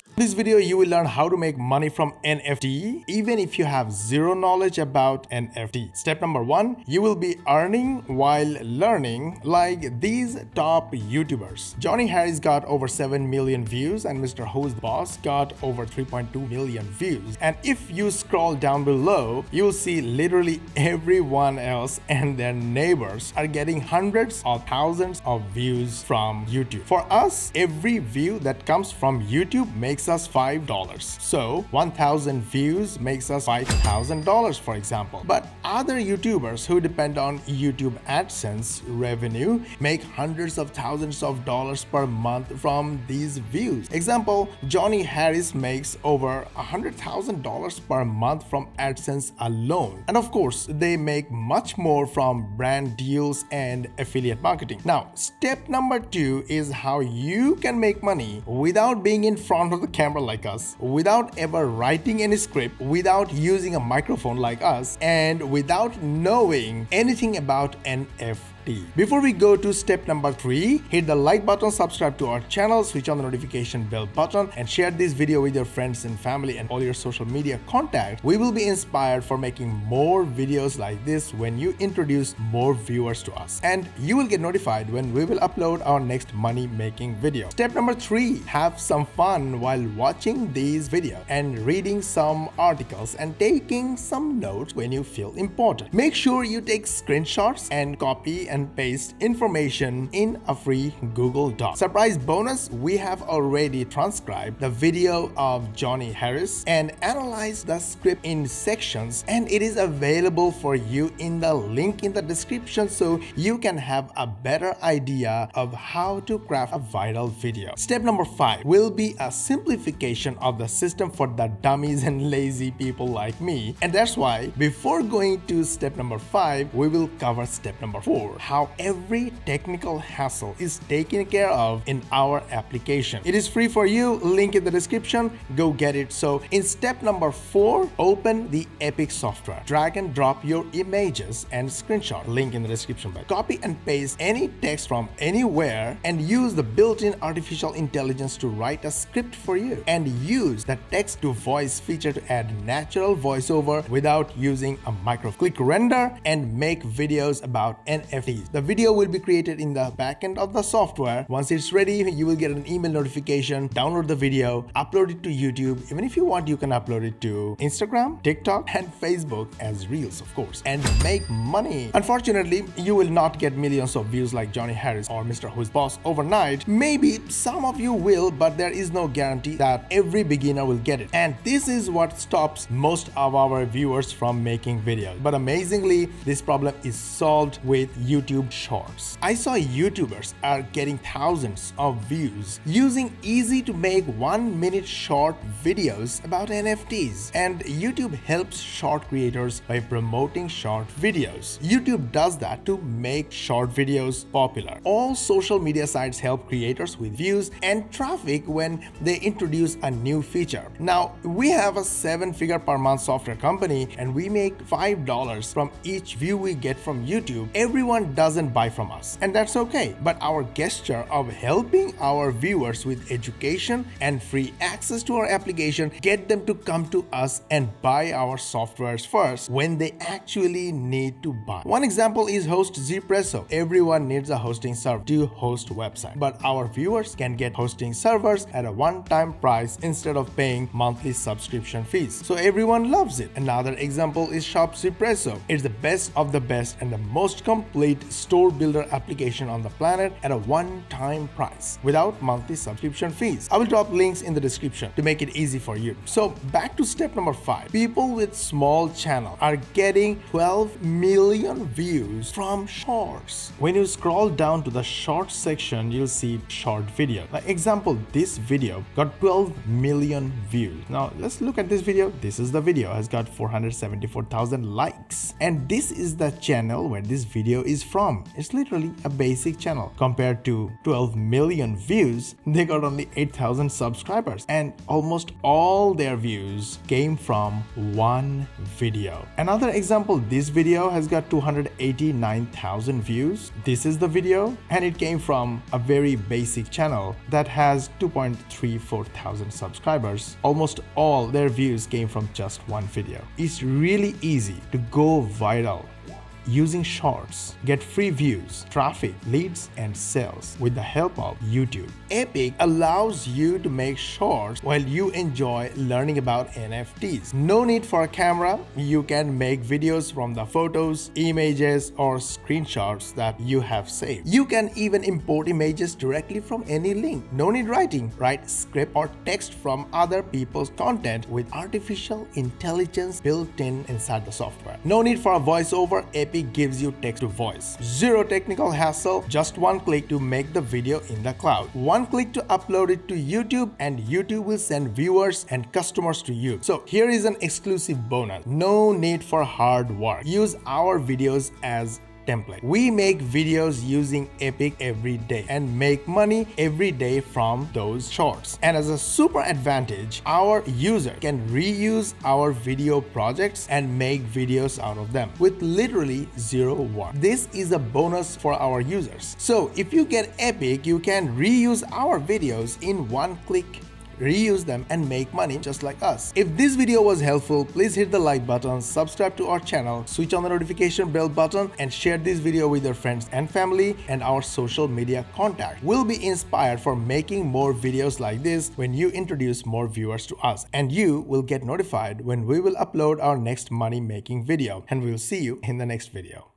In this video, you will learn how to make money from NFT even if you have zero knowledge about NFT. Step number 1, you will be earning while learning like these top YouTubers. Johnny Harris got over 7 million views and Mr. Who's the Boss got over 3.2 million views. And if you scroll down below, you'll see literally everyone else and their neighbors are getting hundreds of thousands of views from YouTube. For us, every view that comes from YouTube makes us $5. So 1,000 views makes us $5,000, for example. But other YouTubers who depend on YouTube AdSense revenue make hundreds of thousands of dollars per month from these views. Example, Johnny Harris makes over $100,000 per month from AdSense alone. And of course, they make much more from brand deals and affiliate marketing. Now, step number 2 is how you can make money without being in front of the camera like us, without ever writing any script, without using a microphone like us, and without knowing anything about NFT. Before we go to step number 3, hit the like button, subscribe to our channel, switch on the notification bell button, and share this video with your friends and family and all your social media contacts. We will be inspired for making more videos like this when you introduce more viewers to us. And you will get notified when we will upload our next money making video. Step number 3, have some fun while watching these videos and reading some articles and taking some notes when you feel important. Make sure you take screenshots and copy and paste information in a free Google Doc. Surprise bonus, we have already transcribed the video of Johnny Harris and analyzed the script in sections, and it is available for you in the link in the description so you can have a better idea of how to craft a viral video. Step number 5 will be a simplification of the system for the dummies and lazy people like me, and that's why before going to step number 5, we will cover step number 4, how every technical hassle is taken care of in our application. It is free for you, link in the description, go get it. So in step number 4, open the Epic software, drag and drop your images and screenshot, link in the description box. Copy and paste any text from anywhere and use the built-in artificial intelligence to write a script for you, and use the text to voice feature to add natural voiceover without using a microphone. Click render and make videos about NFTs. The video will be created in the backend of the software. Once it's ready, you will get an email notification, download the video, upload it to YouTube. Even if you want, you can upload it to Instagram, TikTok, and Facebook as Reels, of course, and make money. Unfortunately, you will not get millions of views like Johnny Harris or Mr. Who's Boss overnight. Maybe some of you will, but there is no guarantee that every beginner will get it. And this is what stops most of our viewers from making videos. But amazingly, this problem is solved with YouTube Shorts. I saw YouTubers are getting thousands of views using easy to make 1-minute short videos about NFTs. And YouTube helps short creators by promoting short videos. YouTube does that to make short videos popular. All social media sites help creators with views and traffic when they introduce a new feature. Now, we have a 7-figure per month software company and we make $5 from each view we get from YouTube. Everyone doesn't buy from us, and that's okay. But our gesture of helping our viewers with education and free access to our application get them to come to us and buy our softwares first when they actually need to buy. One example is Host Zpresso. Everyone needs a hosting server to host website, but our viewers can get hosting servers at a one-time price instead of paying monthly subscription fees. So everyone loves it. Another example is Shop Zpresso. It's the best of the best and the most complete store builder application on the planet at a one-time price without monthly subscription fees. I will drop links in the description to make it easy for you. So back to step number 5. People with small channel are getting 12 million views from shorts. When you scroll down to the short section, you'll see short video. Like example, this video got 12 million views. Now let's look at this video. This is the video, has got 474,000 likes. And this is the channel where this video is from. It's literally a basic channel. Compared to 12 million views, they got only 8,000 subscribers, and almost all their views came from one video. Another example, this video has got 289,000 views. This is the video, and it came from a very basic channel that has 2.34 thousand subscribers. Almost all their views came from just one video. It's really easy to go viral using shorts, get free views, traffic, leads, and sales with the help of YouTube. Epic allows you to make shorts while you enjoy learning about NFTs. No need for a camera. You can make videos from the photos, images, or screenshots that you have saved. You can even import images directly from any link. No need writing. Write script or text from other people's content with artificial intelligence built in inside the software. No need for a voiceover. Epic gives you text to voice. Zero technical hassle, just one click to make the video in the cloud. One click to upload it to YouTube, and YouTube will send viewers and customers to you. So here is an exclusive bonus. No need for hard work. Use our videos as template. We make videos using Epic every day and make money every day from those shorts. And as a super advantage, our user can reuse our video projects and make videos out of them with literally zero work. This is a bonus for our users. So if you get Epic, you can reuse our videos in one click, reuse them, and make money just like us. If this video was helpful, please hit the like button, subscribe to our channel, switch on the notification bell button, and share this video with your friends and family and our social media contact. We'll be inspired for making more videos like this when you introduce more viewers to us, and you will get notified when we will upload our next money making video. And we'll see you in the next video.